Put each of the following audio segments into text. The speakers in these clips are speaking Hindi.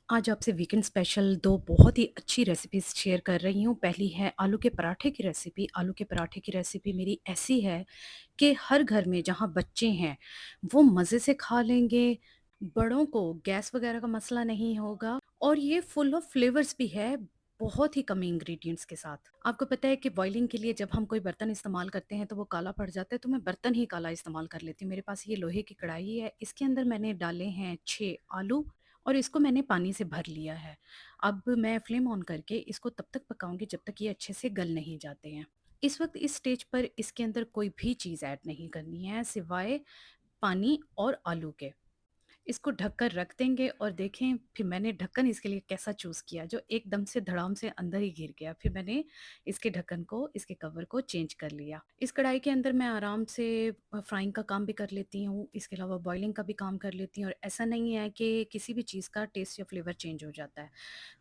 आज आपसे वीकेंड स्पेशल 2 बहुत ही अच्छी रेसिपीज़ शेयर कर रही हूँ। पहली है आलू के पराठे की रेसिपी। आलू के पराठे की रेसिपी मेरी ऐसी है कि हर घर में जहाँ बच्चे हैं, वो मज़े से खा लेंगे। बड़ों को गैस वगैरह का मसला नहीं होगा और ये फुल ऑफ फ्लेवर्स भी है, बहुत ही कम इंग्रीडिएंट्स के साथ। आपको पता है कि बॉयलिंग के लिए जब हम कोई बर्तन इस्तेमाल करते हैं, तो वो काला पड़ जाता है, तो मैं बर्तन ही काला इस्तेमाल कर लेती हूँ। मेरे पास ये लोहे की कढ़ाई है, इसके अंदर मैंने डाले हैं 6 आलू और इसको मैंने पानी से भर लिया है। अब मैं फ्लेम ऑन करके इसको तब तक पकाऊँगी जब तक ये अच्छे से गल नहीं जाते हैं। इस वक़्त इस स्टेज पर इसके अंदर कोई भी चीज़ ऐड नहीं करनी है सिवाय पानी और आलू के। इसको ढककर रख देंगे और देखें फिर मैंने ढक्कन इसके लिए कैसा चूज़ किया जो एकदम से धड़ाम से अंदर ही गिर गया। फिर मैंने इसके ढक्कन को, इसके कवर को चेंज कर लिया। इस कढ़ाई के अंदर मैं आराम से फ्राइंग का काम भी कर लेती हूँ, इसके अलावा बॉइलिंग का भी काम कर लेती हूँ और ऐसा नहीं है कि किसी भी चीज़ का टेस्ट या फ्लेवर चेंज हो जाता है।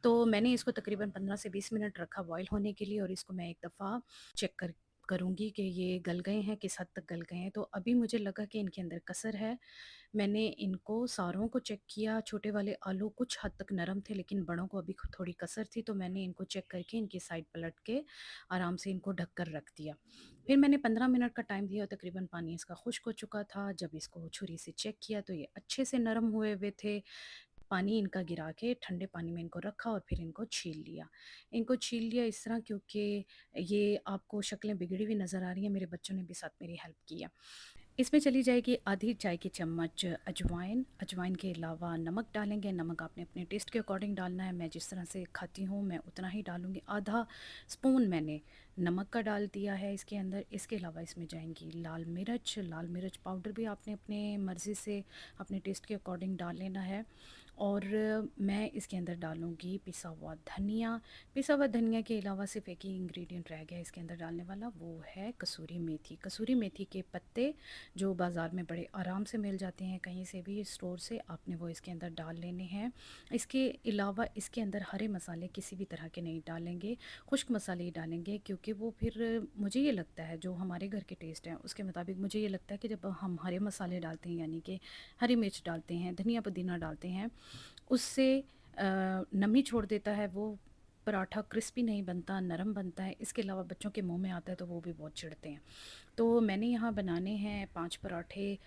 तो मैंने इसको तकरीबन 15 से 20 मिनट रखा बॉयल होने के लिए और इसको मैं एक दफ़ा चेक करूँगी कि ये गल गए हैं, किस हद तक गल गए हैं। तो अभी मुझे लगा कि इनके अंदर कसर है। मैंने इनको सारों को चेक किया, छोटे वाले आलू कुछ हद तक नरम थे लेकिन बड़ों को अभी थोड़ी कसर थी, तो मैंने इनको चेक करके इनकी साइड पलट के आराम से इनको ढक कर रख दिया। फिर मैंने 15 मिनट का टाइम दिया और तकरीबन पानी इसका खुश्क हो चुका था। जब इसको छुरी से चेक किया तो ये अच्छे से नरम हुए हुए थे। पानी इनका गिरा के ठंडे पानी में इनको रखा और फिर इनको छील लिया। इनको छील लिया इस तरह क्योंकि ये आपको शक्लें बिगड़ी हुई नज़र आ रही हैं, मेरे बच्चों ने भी साथ मेरी हेल्प की है। इसमें चली जाएगी आधी चाय की चम्मच अजवाइन। अजवाइन के अलावा नमक डालेंगे, नमक आपने अपने टेस्ट के अकॉर्डिंग डालना है। मैं जिस तरह से खाती हूँ मैं उतना ही डालूँगी। आधा स्पून मैंने नमक का डाल दिया है इसके अंदर। इसके अलावा इसमें जाएँगी लाल मिर्च पाउडर भी आपने अपने मर्ज़ी से अपने टेस्ट के अकॉर्डिंग डाल लेना है। और मैं इसके अंदर डालूँगी पिसा हुआ धनिया। पिसा हुआ धनिया के अलावा सिर्फ़ एक ही इंग्रेडिएंट रह गया इसके अंदर डालने वाला, वो है कसूरी मेथी। कसूरी मेथी के पत्ते जो बाज़ार में बड़े आराम से मिल जाते हैं कहीं से भी स्टोर से, आपने वो इसके अंदर डाल लेने हैं। इसके अलावा इसके अंदर हरे मसाले किसी भी तरह के नहीं डालेंगे, खुश्क मसाले ही डालेंगे क्योंकि वो फिर मुझे ये लगता है जो हमारे घर के टेस्ट हैं उसके मुताबिक मुझे ये लगता है कि जब हम हरे मसाले डालते हैं यानी कि हरी मिर्च डालते हैं, धनिया पुदीना डालते हैं, उससे नमी छोड़ देता है वो, पराठा क्रिस्पी नहीं बनता, नरम बनता है। इसके अलावा बच्चों के मुँह में आता है तो वो भी बहुत चिढ़ते हैं। तो मैंने यहाँ बनाने हैं 5 पराठे।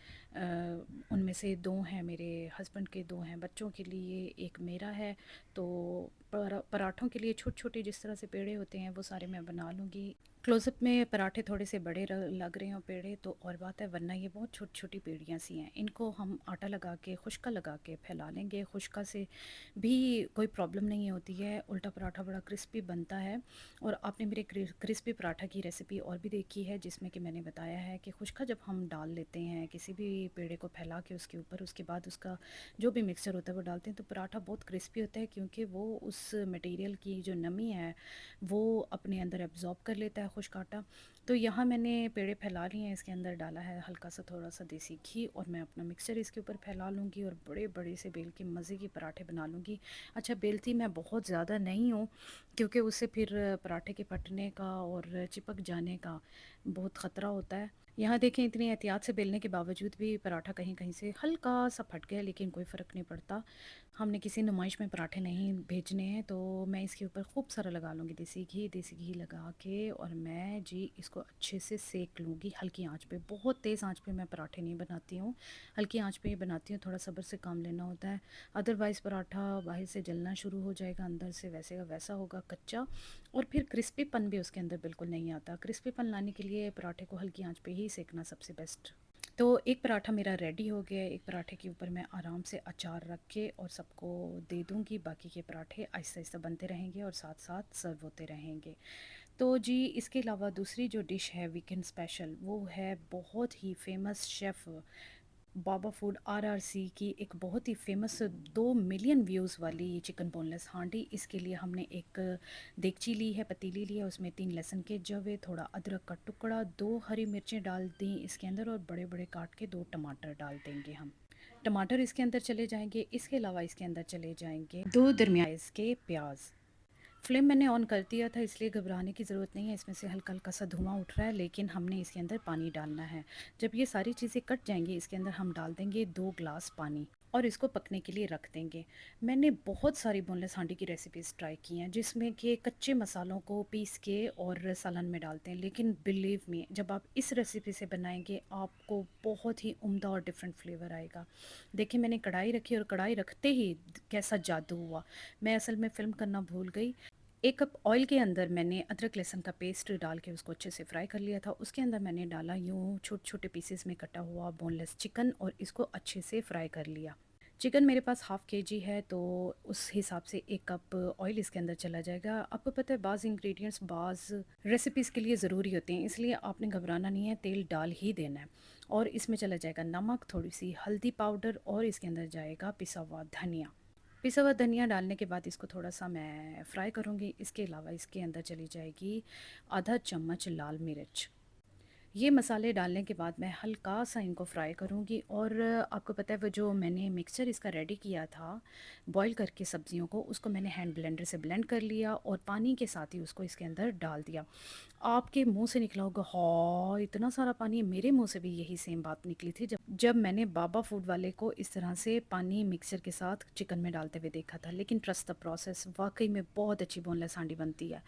उनमें से 2 हैं मेरे हस्बैंड के, 2 हैं बच्चों के लिए, 1 मेरा है। तो पराठों के लिए छोटे-छोटे जिस तरह से पेड़े होते हैं वो सारे मैं बना लूँगी। क्लोज़अप में पराठे थोड़े से बड़े लग रहे हों पेड़े तो और बात है, वरना ये बहुत छोटी-छोटी पेड़ियाँ सी हैं। इनको हम आटा लगा के, खुश्का लगा के फैला लेंगे। खुश्का से भी कोई प्रॉब्लम नहीं होती है, उल्टा पराठा बड़ा क्रिस्पी बनता है। और आपने मेरे क्रिस्पी पराठा की रेसिपी और भी देखी है जिसमें कि मैंने बताया है कि खुश्का जब हम डाल लेते हैं किसी भी पेड़े को फैला के उसके ऊपर, उसके बाद उसका जो भी मिक्सचर होता है वो डालते हैं तो पराठा बहुत क्रिस्पी होता है क्योंकि वो उस मटेरियल की जो नमी है वो अपने अंदर एब्जॉर्ब कर लेता है खुश्क आटा। तो यहाँ मैंने पेड़े फैला लिए हैं, इसके अंदर डाला है हल्का सा थोड़ा सा देसी घी और मैं अपना मिक्सचर इसके ऊपर फैला लूँगी और बड़े बड़े से बेल के मज़े के पराठे बना लूँगी। अच्छा, बेलती मैं बहुत ज़्यादा नहीं हूँ क्योंकि उससे फिर पराठे के फटने का और चिपक जाने का बहुत ख़तरा होता है। यहाँ देखें इतनी एहतियात से बेलने के बावजूद भी पराठा कहीं कहीं से हल्का सा फट गया लेकिन कोई फ़र्क नहीं पड़ता। हमने किसी नुमाइश में पराठे नहीं भेजने हैं तो मैं इसके ऊपर खूब सारा लगा लूँगी देसी घी लगा के और मैं जी इसको अच्छे से सेक लूँगी हल्की आंच पे। बहुत तेज़ आंच पे मैं पराठे नहीं बनाती हूँ, हल्की आंच पे ही बनाती हूँ, थोड़ा सब्र से काम लेना होता है। अदरवाइज़ पराठा बाहर से जलना शुरू हो जाएगा, अंदर से वैसे का वैसा होगा कच्चा और फिर क्रिस्पीपन भी उसके अंदर बिल्कुल नहीं आता। क्रिस्पीपन लाने के लिए पराठे को हल्की आंच पे ही सेकना सबसे बेस्ट। तो एक पराठा मेरा रेडी हो गया है, एक पराठे के ऊपर मैं आराम से अचार रख के और सबको दे दूँगी, बाकी के पराठे आहिस्ता-आहिस्ता बनते रहेंगे और साथ-साथ सर्व होते रहेंगे। तो जी इसके अलावा दूसरी जो डिश है वीकेंड स्पेशल वो है बहुत ही फ़ेमस शेफ़ बाबा फूड आरआरसी की एक बहुत ही फ़ेमस 2 मिलियन व्यूज़ वाली चिकन बोनलेस हांडी। इसके लिए हमने एक देगची ली है, पतीली ली है, उसमें 3 लहसुन के जवे, थोड़ा अदरक का टुकड़ा, 2 हरी मिर्चें डाल दी इसके अंदर और बड़े-बड़े काट के 2 टमाटर डाल देंगे हम। टमाटर इसके अंदर चले जाएँगे, इसके अलावा इसके अंदर चले जाएँगे 2 दरमियाने साइज़ के प्याज़। फ्लेम मैंने ऑन कर दिया था इसलिए घबराने की ज़रूरत नहीं है, इसमें से हल्का-हल्का सा धुआँ उठ रहा है लेकिन हमने इसके अंदर पानी डालना है। जब ये सारी चीज़ें कट जाएँगी इसके अंदर हम डाल देंगे 2 ग्लास पानी। और इसको पकने के लिए रख देंगे। मैंने बहुत सारी बोनलेस हांडी की रेसिपीज़ ट्राई की हैं जिसमें कि कच्चे मसालों को पीस के और सालन में डालते हैं, लेकिन बिलीव मी जब आप इस रेसिपी से बनाएंगे आपको बहुत ही उम्दा और डिफरेंट फ्लेवर आएगा। देखिए मैंने कढ़ाई रखी और कढ़ाई रखते ही कैसा जादू हुआ, मैं असल में फ़िल्म करना भूल गई। 1 कप ऑयल के अंदर मैंने अदरक लहसुन का पेस्ट डाल के उसको अच्छे से फ्राई कर लिया था। उसके अंदर मैंने डाला यूँ छोटे-छोटे पीसेस में कटा हुआ बोनलेस चिकन और इसको अच्छे से फ्राई कर लिया। चिकन मेरे पास हाफ़ केजी है तो उस हिसाब से 1 कप ऑयल इसके अंदर चला जाएगा। आपको पता है बाज़ इंग्रीडिएंट्स बाज़ रेसिपीज़ के लिए ज़रूरी होते हैं, इसलिए आपने घबराना नहीं है, तेल डाल ही देना है। और इसमें चला जाएगा नमक, थोड़ी-सी हल्दी पाउडर और इसके अंदर जाएगा पिसा हुआ धनिया। पिसा हुआ धनिया डालने के बाद इसको थोड़ा-सा मैं फ्राई करूँगी। इसके अलावा इसके अंदर चली जाएगी आधा चम्मच लाल मिर्च। ये मसाले डालने के बाद मैं हल्का-सा इनको फ्राई करूँगी और आपको पता है वो जो मैंने मिक्सचर इसका रेडी किया था, बॉयल करके सब्जियों को, उसको मैंने हैंड ब्लेंडर से ब्लेंड कर लिया और पानी के साथ ही उसको इसके अंदर डाल दिया। आपके मुँह से निकला होगा हाँ! इतना सारा पानी, मेरे मुँह से भी यही सेम बात निकली थी जब मैंने बाबा फूड वाले को इस तरह से पानी मिक्सचर के साथ चिकन में डालते हुए देखा था। लेकिन ट्रस्ट द प्रोसेस, वाक़ई में बहुत अच्छी बोनलेस हांडी बनती है।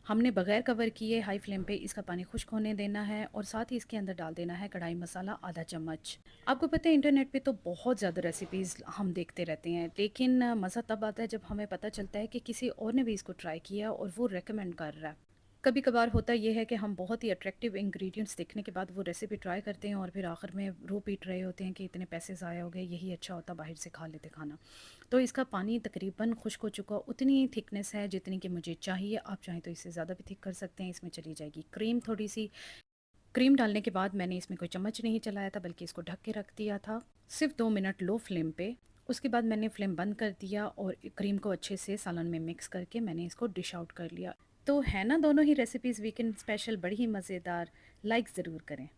हमने बगैर कवर किए हाई फ्लेम पे इसका पानी खुश्क होने देना है और साथ ही इसके अंदर डाल देना है कढ़ाई मसाला आधा चम्मच। आपको पता है इंटरनेट पे तो बहुत ज़्यादा रेसिपीज़ हम देखते रहते हैं, लेकिन मज़ा तब आता है जब हमें पता चलता है कि किसी और ने भी इसको ट्राई किया और वो रेकमेंड कर रहा है। कभी कभार होता ये है कि हम बहुत ही अट्रैक्टिव इंग्रेडिएंट्स देखने के बाद वो रेसिपी ट्राई करते हैं और फिर आखिर में रो पीट रहे होते हैं कि इतने पैसे ज़ाया हो गए, यही अच्छा होता बाहर से खा लेते खाना। तो इसका पानी तकरीबन खुश्क हो चुका, उतनी ही थिकनेस है जितनी कि मुझे चाहिए। आप चाहें तो इससे ज़्यादा भी थिक कर सकते हैं। इसमें चली जाएगी क्रीम थोड़ी सी। क्रीम डालने के बाद मैंने इसमें कोई चम्मच नहीं चलाया था बल्कि इसको ढक के रख दिया था सिर्फ 2 मिनट लो फ्लेम पे। उसके बाद मैंने फ्लेम बंद कर दिया और क्रीम को अच्छे से सालन में मिक्स करके मैंने इसको डिश आउट कर लिया। तो है ना दोनों ही रेसिपीज़ वीकेंड स्पेशल बड़ी ही मज़ेदार, लाइक ज़रूर करें।